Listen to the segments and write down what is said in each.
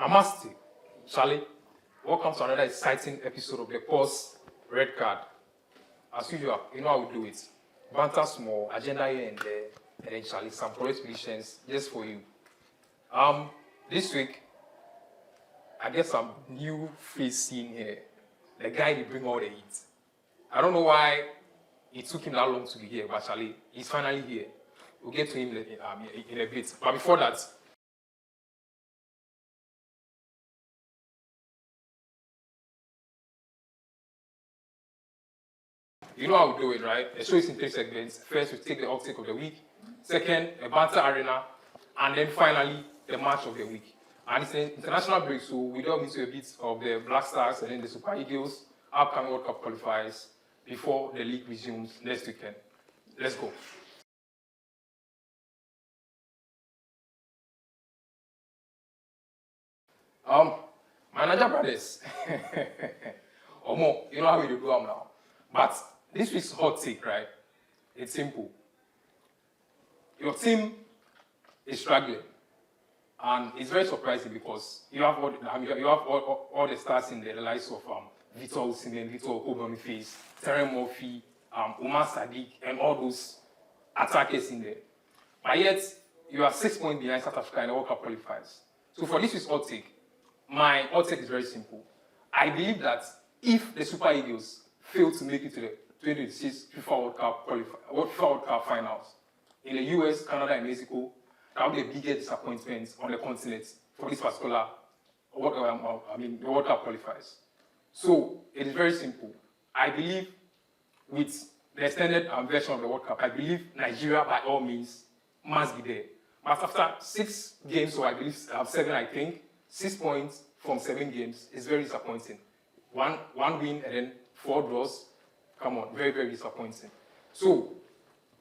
Namaste, Charlie. Welcome to another exciting episode of the Pulse Red Card. As usual, you know how we do it. Banter small, agenda here and there, and then Charlie, some correct predictions just for you. This week, I get some new face seen here. The guy that bring all the heat. I don't know why it took him that long to be here, but Charlie, he's finally here. We'll get to him in a bit. But before that, you know how we do it, right? The show is in 3 segments. First, we take the outtake of the week. Second, a Banter Arena. And then finally, the match of the week. And it's an international break, so we delve into a bit of the Black Stars and then the Super Eagles, upcoming World Cup qualifiers before the league resumes next weekend. Let's go. My Niger brothers. Omo, you know how we do them now. But this week's hot take, right? It's simple. Your team is struggling. And it's very surprising because you have all the stars in there, the likes of Victor Osimhen, Victor Oboniface, Terence Murphy, Umar Sadiq, and all those attackers in there. But yet, you are 6 points behind South Africa in the World Cup qualifiers. So for this week's hot take, my hot take is very simple. I believe that if the Super Eagles fail to make it to the 2026 FIFA World Cup finals in the US, Canada, and Mexico, that would be the biggest disappointment on the continent for this particular the World Cup qualifiers. So it is very simple. I believe with the extended version of the World Cup, I believe Nigeria by all means must be there. But after 6 games, so I believe 7, I think, 6 points from 7 games is very disappointing. One win and then 4 draws. Come on, very, very disappointing. So,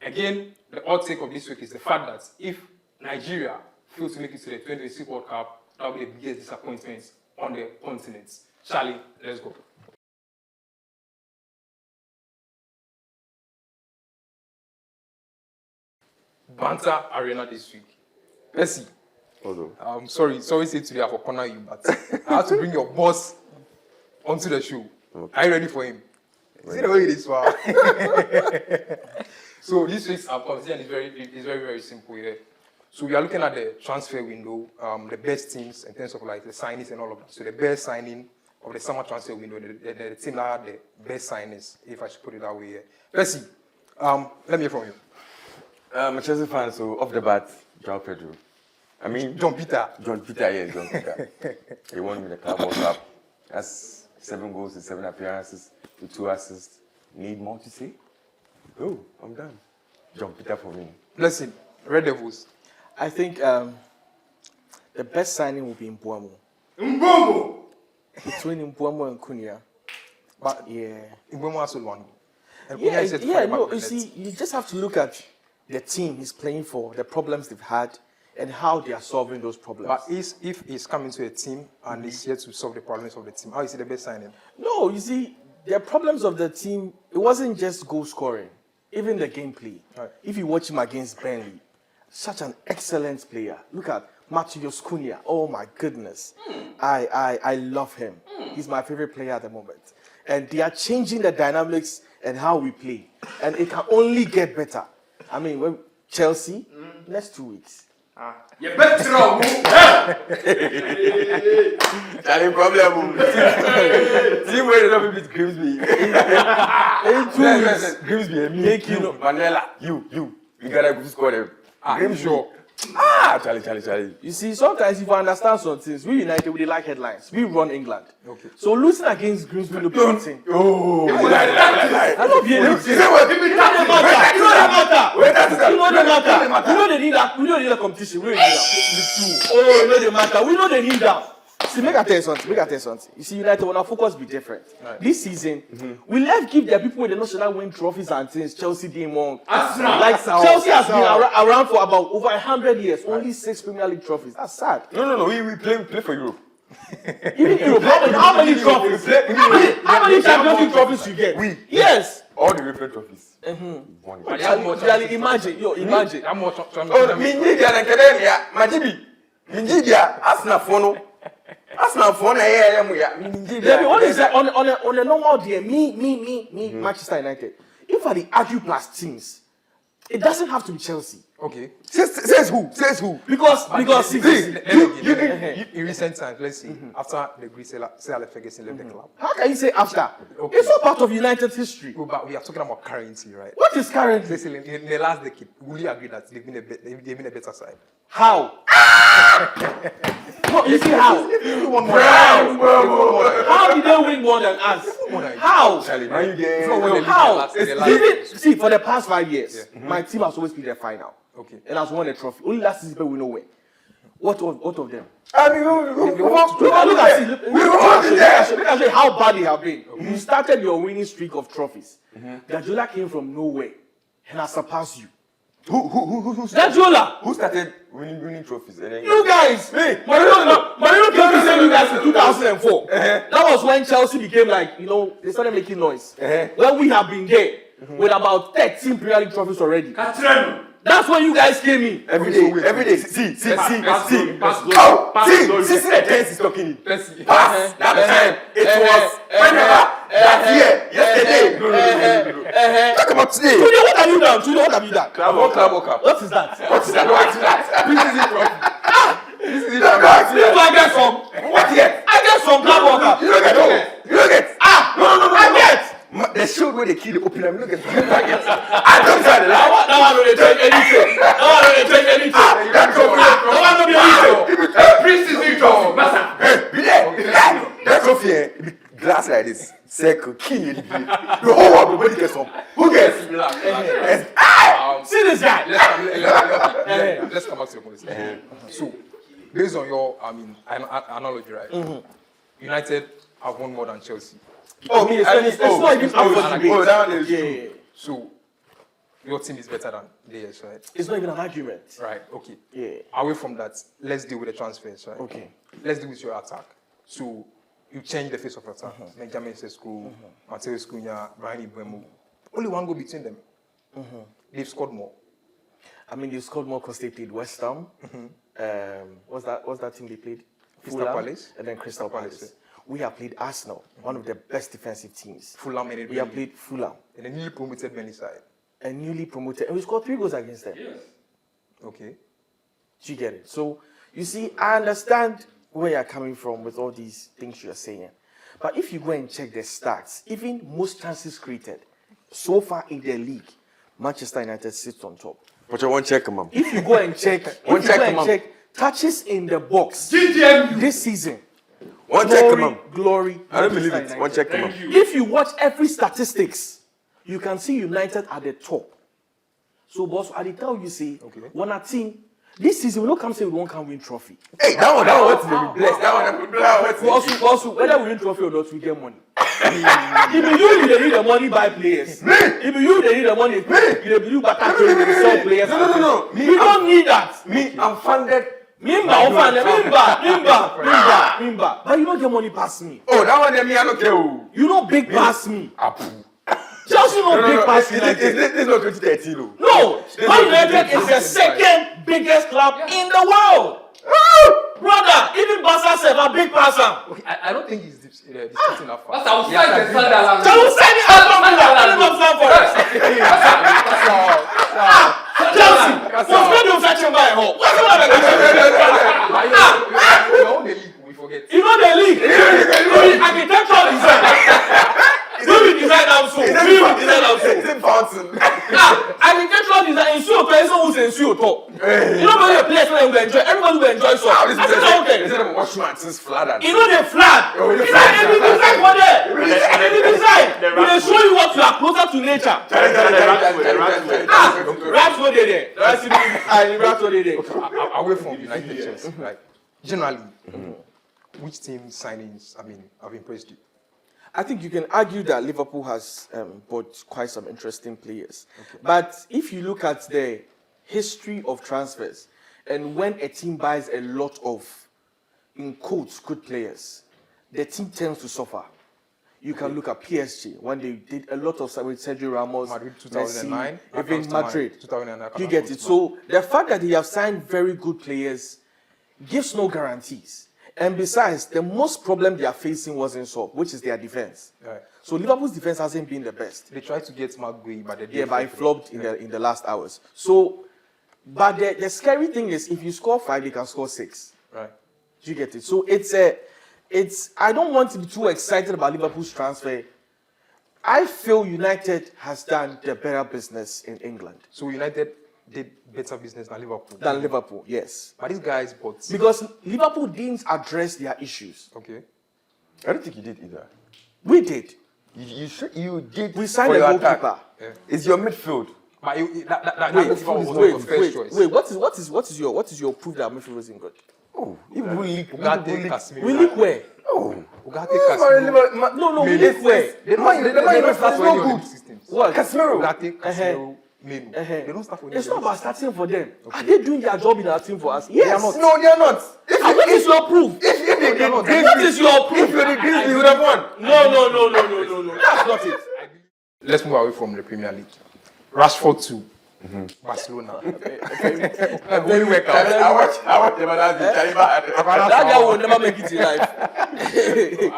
again, the hot take of this week is the fact that if Nigeria fails to make it to the 2026 World Cup, that will be the biggest disappointment on the continent. Charlie, let's go. Banter Arena this week. Percy. I'm sorry say today I have corner you, but I have to bring your boss onto the show. Okay. Are you ready for him? See the way it is, wow. So this week's conversation is very simple here. So we are looking at the transfer window, the best teams in terms of like the signings and all of that. So the best signing of the summer transfer window, the team that had the best signings, if I should put it that way here. Percy, let me hear from you. I'm a Chelsea fan, so off the bat, João Pedro. I mean, John Peter. John Peter. He won me the Club World Cup. That's 7 goals in 7 appearances with 2 assists. Need more to say? Oh, I'm done. John Peter for me. Listen, Red Devils. I think the best signing will be Mbeumo. Between Mbeumo and Cunha. But yeah. Mbeumo has won. You see, you just have to look at the team he's playing for, the problems they've had, and how they are solving those problems. But if he's coming to a team and he's here to solve the problems of the team, how is he the best signing? No, you see, the problems of the team, it wasn't just goal scoring, even the gameplay. Right. If you watch him against Burnley, such an excellent player. Look at Matheus Cunha. Oh my goodness. I love him. He's my favorite player at the moment. And they are changing the dynamics and how we play. And it can only get better. I mean, when Chelsea, next 2 weeks. You better know. Charlie, problem. Team where the people Grimsby. In 2 weeks. Grimsby, me, Mandela, you gotta go score them. Sure. Charlie. You see, sometimes if you understand some things, we United, we like headlines. We run England. Okay. So losing against Grimsby will be something. Oh, You know they need that. We don't need a competition. We don't need that. Oh, you know the matter. We know they need that. See, make a tell you something. You see, United, when our focus be different. Right. This season, we left give the people with the national win trophies and things. Chelsea did more. Chelsea has been around for about over 100 years. Only 6 Premier League trophies. That's sad. No. We play for Europe. Even Europe. How many trophies? How many Champions League trophies you get? Yes. All the European trophies. Imagine. Oh, Minjidia and Academia, Majibi, Arsenal Fono. Arsenal for yeah. What is that on a normal day? Me, Manchester United. If I argue plus teams, it doesn't have to be Chelsea. Okay. Says who? Because In recent times, let's see, after the great Sir Alex Ferguson left the club. how can you say after? Okay. It's not part of United's history. But we are talking about currency, right? What is currently? Listen, in the last decade, will you agree that they've been a better side? How? No, you see how? How did they win more than us? How? How? See, for the past 5 years, my team has always been the final. Okay. And has won a trophy. Only last season we know win. What of them? I mean, Look at see how bad they have been. You started your winning streak of trophies. Guardiola came from nowhere and has surpassed you. Who Guardiola! Who started winning trophies? You guys! Me! Marino came to save you guys in 2004. That was when Chelsea became like, they started making noise. When we have been there with about 13 Premier League trophies already. That's when you guys came in. Every day. See the tense is talking. Pass. That time it was whenever that year, yesterday. Talk about today. Today, what have you done? Club World Cup. What is that? This is it. I get some. What yet? I get some Club World Cup. You don't get. No. I get. The show where they kill the open. I'm looking at targets. I don't try to lie. That one don't take anything. That one don't be anything. Pre-season trophy. Be there. That trophy, glass like this. Circle, key. The whole world, nobody gets some. Who gets? See this guy. Let's come back to your point. So, based on your, analogy, right? United have won more than Chelsea. It's not even that one is true. So, your team is better than theirs, right? It's not even an argument. Right, okay. Yeah. Away from that, let's deal with the transfers, right? Okay. Let's deal with your attack. So, you change the face of attack. Benjamin Sesko, Mateus Cunha, Brian Ibemo. Only one goal between them. They've scored more. They scored more because they played West Ham. What's that team they played? Crystal Palace. And then Crystal Palace. We have played Arsenal, one of the best defensive teams. Fulham. We have played Fulham. And a newly promoted Burnley side. And we scored 3 goals against them. Yes. Okay. Do you get it? So, you see, I understand where you're coming from with all these things you're saying. But if you go and check the stats, even most chances created, so far in the league, Manchester United sits on top. But you won't check, man. If you go and check, touches in the box this season, glory. I don't believe it. One check, man. If you watch every statistics, you can see United at the top. So, boss, I tell you, when a team this season, we don't come say we won't win trophy. Hey, that one what's to be blessed. That one also, whether we win trophy or not, we get money. If you need the money, buy players. If you need the money, you better sell players. No. We don't need that. I'm funded. Mimba. But you don't get money past me. Oh, that one, I don't care. You know big past me. Chelsea no big past United. This is not 2013, though. No, Man United is the second biggest club in the world. Brother, even Barca said a big passer. Okay, I don't think he's disputing that fact. That's outside the standard. Chelsea was going to fetch him by a hole. You know the league, we forget. You know the league. Architectural design. We design also. It's in fountain. Architectural design is so person who's in so top. You know the place where you enjoy. Everybody will enjoy so. This is a watchman since flat. You know the flat. You know the design for there. The design. They show you what you are closer to nature. Rats what they there. Rats what they there. Away from United Chelsea, like generally, which team signings have impressed you? I think you can argue that Liverpool has bought quite some interesting players. Okay. But if you look at the history of transfers, and when a team buys a lot of, in quotes, good players, the team tends to suffer. You can look at PSG, when they did a lot of stuff with Sergio Ramos, Madrid 2009, Messi, even Madrid. 2009. You get it? So the fact that they have signed very good players gives no guarantees. And besides, the most problem they are facing wasn't solved, which is their defense. Right. So Liverpool's defense hasn't been the best. They tried to get Mark Gui, but they Yeah, but it flopped in the last hours. So, but the scary thing is, if you score 5, you can score 6. Right. Do you get it? So I don't want to be too excited about Liverpool's transfer. I feel United has done the better business in England. So United did better business than Liverpool. Yes. But these guys bought. Because Liverpool didn't address their issues. Okay. I don't think you did either. We did. You did. We signed for a your goalkeeper. attack. Yeah. It's your midfield. But What is your proof that midfield isn't good? Oh, We leak where? Oh, No, we leak where? They don't start for any of the systems. What? Casemiro, Menu. They don't start for any It's of not the about starting for them. Are they doing their job in our team for us? They are not. No, they are not. What is your proof? If they did, What is your proof? if you did this, you would have won. No. That's not it. Let's move away from the Premier League. Rashford to Barcelona. Very work out. I watch them and That guy will never make it in life.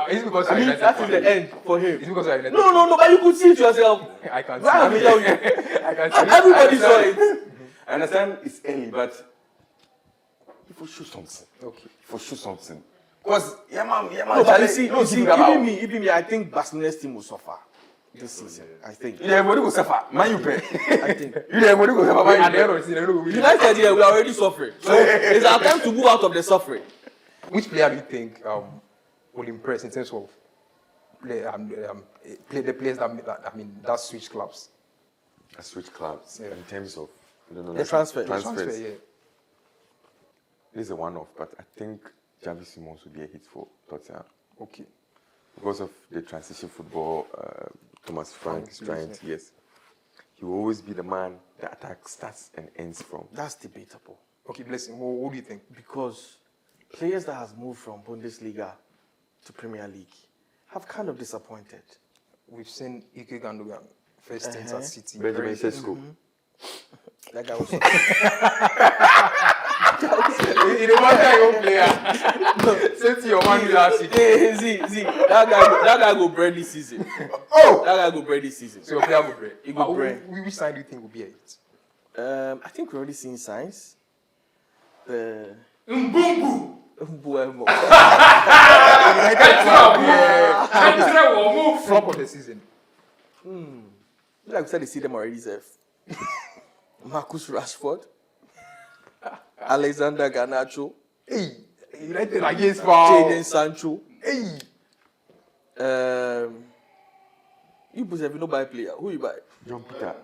It's because That is the end for him. It's because United. No, but you could see it yourself. I can see. Why am I telling you? I can see. Everybody saw it. I understand it's early, but if we shoot something, Okay. if we shoot something, because No, but you see, even me, I think Barcelona's team will suffer this season. I think. You everybody will suffer. Man, you pay. I think. You everybody will suffer. At the Man, end of the season, we will. United, we are already suffering. So it's our time to move out of the suffering. Which player do you think will impress in terms of the players that switch clubs? I switch clubs in terms of The transfer. transfers. Yeah. This is a one-off, but I think Javi Simons would be a hit for Tottenham Okay. because of the transition football. Thomas Frank's trying to, yes. He will always be the man the attack starts and ends from. That's debatable Okay, bless him. What do you think? because players that has moved from Bundesliga to Premier League have kind of disappointed. We've seen Ike Gundogan first stint at City. Benjamin Sesko. That guy was. He the one guy player. City or Man last season. See, that guy go bread this season. Oh! That guy go bread this season. So your player will break. He go break. Which side do you think will be a hit? I think we're already seeing signs. Mbumbu. Mbuemo. Flop of the season. Like we said, they see them already, Zef. Marcus Rashford. Alexander Garnacho. Hey, United against Jadon Sancho. Hey, You put no buy player. Who you buy? John Peter.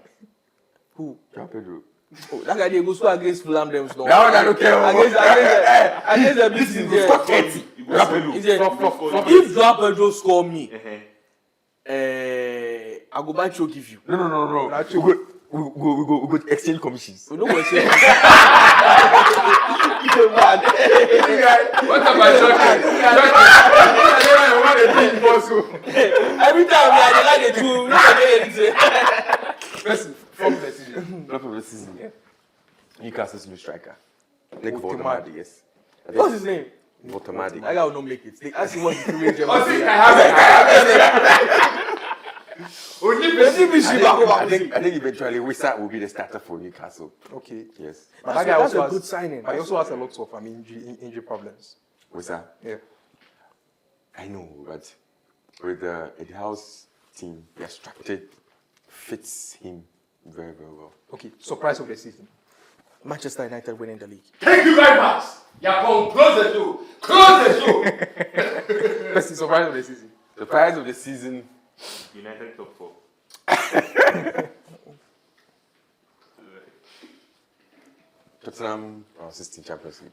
Who? John Pedro. Oh, that guy they go score against Fulham them no. That one I don't care. Against the big team there. Stop 30. He said, if Joao Pedro score me, I go buy choke give you. No. We go exchange commissions. We don't go say. what about Jordan? Every time we are like the two, we don't say Listen, from the season. Not of the season. Newcastle's new striker. Nick Votemadi. Votemadi, yes. What's his name? Votemadi. That guy will not make it. They ask him what the previous German I think eventually Wissa will be the starter for Newcastle. Okay. Yes. But That's that guy a also good has, signing. but he also has a lot of injury problems. Wissa. Yeah. I know, but with the Eddie House team, they are structured, fits him very, very well. Okay. Surprise of the season. Manchester United winning the league. Thank you very much. Yapon, close the show. Close the show. That's the surprise of the season. The prize of the season, United top 4. Tottenham 16 Champions League.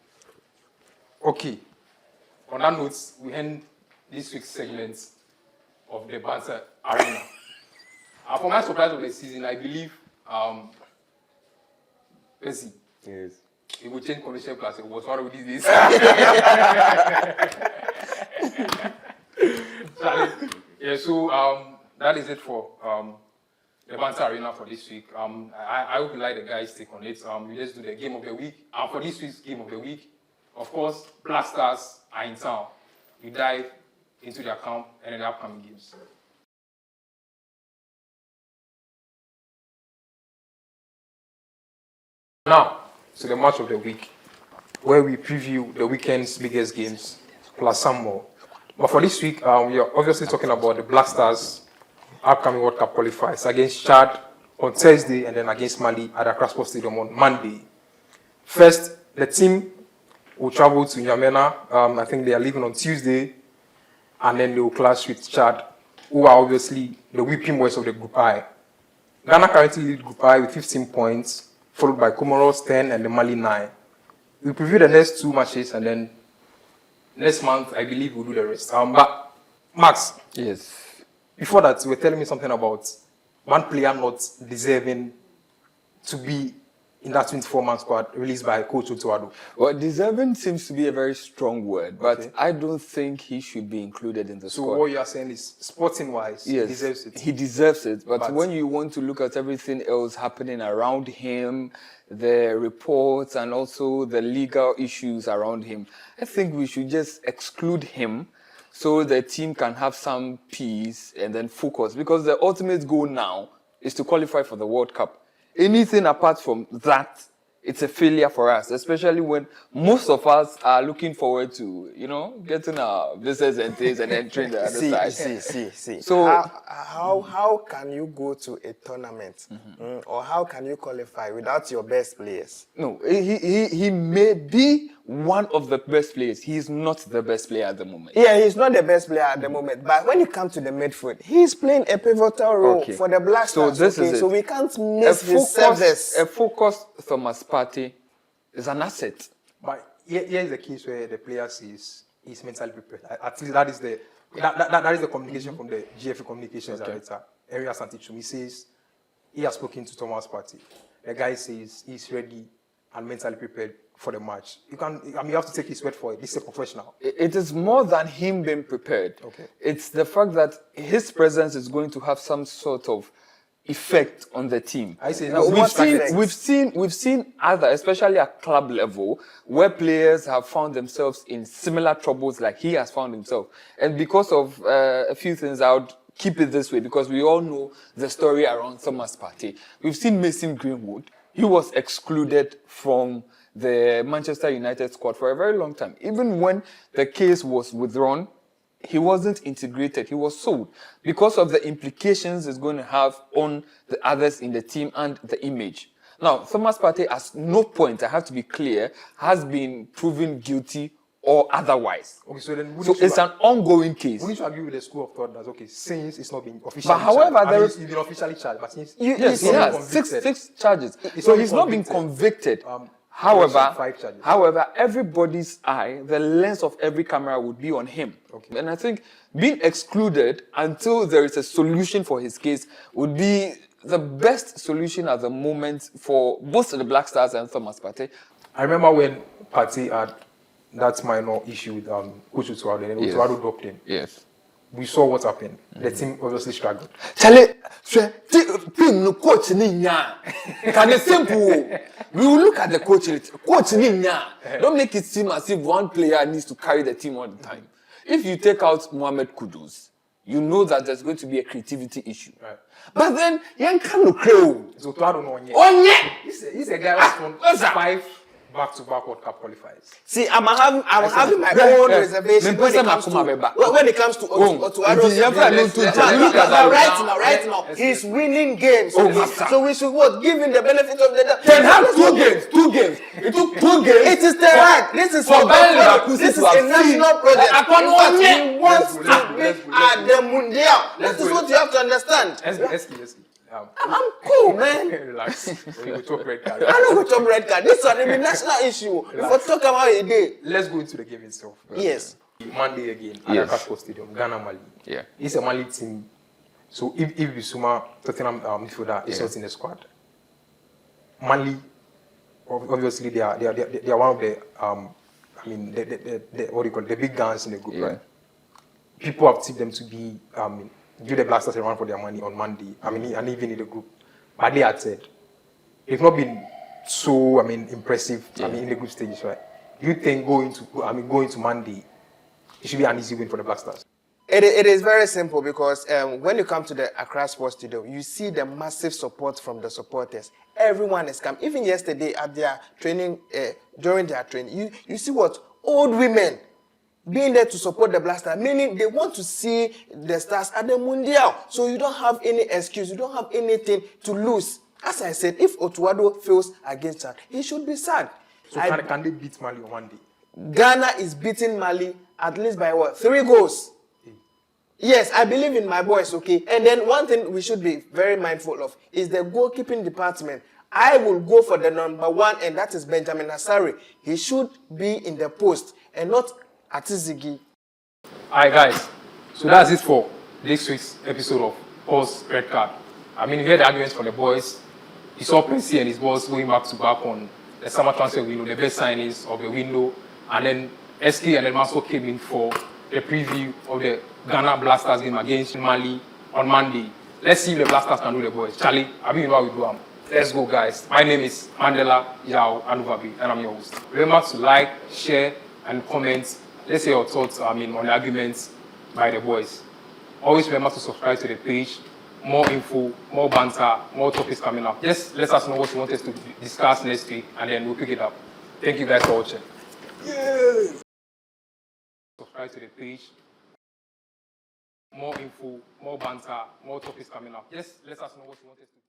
Okay. On that note, we end this week's segment of the Banter Arena. For my surprise of the season, I believe, let's see, Yes. it will change condition class. It was one of these days. So that is it for the Banter Arena for this week. I hope you like the guys' take on it. We just do the game of the week. For this week's game of the week, of course, Black Stars are in town, you dive into their camp and then the upcoming games. Now, to the match of the week, where we preview the weekend's biggest games, plus some more. But for this week, we are obviously talking about the Black Stars' upcoming World Cup qualifiers against Chad on Thursday and then against Mali at Accra Sports Stadium on Monday. First, the team will travel to N'Djamena. I think they are leaving on Tuesday, and then they will clash with Chad, who are obviously the whipping boys of the Group I. Ghana currently lead Group I with 15 points, followed by Comoros 10 and the Mali 9. We'll preview the next 2 matches, and then next month, I believe we'll do the rest. But, Max. Yes. Before that, you were telling me something about one player not deserving to be in that 24-man squad released by Coach Otuado. Well, deserving seems to be a very strong word, but Okay. I don't think he should be included in the So squad. what you are saying is, sporting-wise, Yes, he deserves it. he deserves it. But But- when you want to look at everything else happening around him, the reports and also the legal issues around him, I think we should just exclude him so the team can have some peace and then focus. Because the ultimate goal now is to qualify for the World Cup. Anything apart from that, it's a failure for us, especially when most of us are looking forward to, getting our visas and things and entering the other side. See. So- How can you go to a tournament or how can you qualify without your best players? No, he may be one of the best players. He is not the best player at the moment. Yeah, he's not the best player at the moment, but when you come to the midfield, he's playing a pivotal role Okay. for the Black So Stars. this is it. So we can't miss his service. A focused Thomas Partey is an asset. But here is the case where the player says he's mentally prepared. At least that is the communication from the GFA communications director, Area Santichum. He says he has spoken to Thomas Partey. The guy says he's ready and mentally prepared for the match. You have to take his word for it. This is a professional. It is more than him being prepared. Okay. It's the fact that his presence is going to have some sort of effect on the team. I say Now, no, we've seen other, especially at club level, where players have found themselves in similar troubles like he has found himself. And because of a few things, I would keep it this way because we all know the story around Thomas Partey. We've seen Mason Greenwood. He was excluded from the Manchester United squad for a very long time. Even when the case was withdrawn, he wasn't integrated. He was sold because of the implications it's going to have on the others in the team and the image. Now, Thomas Partey, at no point, I have to be clear, has been proven guilty or otherwise. Okay, so then So it's an ongoing case. we need to agree with the school of thought that since it's not been officially But however, charged, there he's been officially charged, but since Yes, he's he not has been convicted, six charges. It's So not he's not been convicted. convicted. However, 5 charges. However, everybody's eye, the lens of every camera would be on him. Okay. And I think being excluded until there is a solution for his case would be the best solution at the moment for both the Black Stars and Thomas Partey. I remember when Partey had that minor issue with Coach Otuado, and then Yes. Otuado dropped him. Yes. We saw what happened. The team obviously struggled. Charlie, team no coach ni nya. Can it simple? We will look at the coach. Coach ni nya. Don't make it seem as if one player needs to carry the team all the time. If you take out Mohamed Kudus, you know that there's going to be a creativity issue. Right. But then, young Kano Crow. So Otuado no one yet. Oh, yeah. He's a guy who's won what's that? 5 back-to-back World Cup qualifiers. See, I'm having my own reservation when it comes to Otuado's right now, he's winning games. So we should give him the benefit of the doubt. Ten Hag 2 games. It took 2 games. It is Ten Hag. This is For Bayern Leverkusen this is to a have national project. I In can't fact, win. he wants to Let's be go. at the Mundial. That is what you have to understand. Eski. I'm cool, man. Relax. We will talk red card. I know what your red card. This is a national issue. If we talk about it, day. Let's go into the game itself. Yes. Monday again at Yes. Accra Sports Stadium, Ghana Mali. Yeah. It's a Mali team. So if Bissouma, Tottenham midfielder, is not in the squad, Mali, obviously they are one of the what do you call it, the big guns in the group, Yeah. right? People have tipped them to be give the Black Stars a run for their money on Monday. And even in the group, but they had said they've not been so impressive. Yeah. In the group stages, right? Do you think going to Monday, it should be an easy win for the Black Stars. It is very simple because when you come to the Accra Sports Stadium, you see the massive support from the supporters. Everyone is coming. Even yesterday at their training, during their training, you see what? Old women being there to support the Black Stars, meaning they want to see the Stars at the Mundial. So you don't have any excuse. You don't have anything to lose. As I said, if Otuado fails against Chad, he should be sad. So can they beat Mali on one day? Ghana is beating Mali at least by what? 3 goals. Yes, I believe in my boys, okay? And then one thing we should be very mindful of is the goalkeeping department. I will go for the number 1, and that is Benjamin Asare. He should be in the post and not Atizigi. Alright guys, so that's it for this week's episode of Pulse Red Card. I mean, you heard the arguments from the boys. You saw Percy and his boss going back to back on the summer transfer window, the best signings of the window, and then SK and then Maso came in for the preview of the Ghana Blasters game against Mali on Monday. Let's see if the Blasters can do the boys. Charlie, I mean, you know how we do them. Let's go, guys. My name is Mandela Yao Anuvabi, and I'm your host. Remember to like, share, and comment. Let's hear your thoughts, on the arguments by the boys. Always remember to subscribe to the page. More info, more banter, more topics coming up. Just let us know what you want us to discuss next week, and then we'll pick it up. Thank you guys for watching. Yes. Subscribe to the page. More info, more banter, more topics coming up. Just let us know what you want us to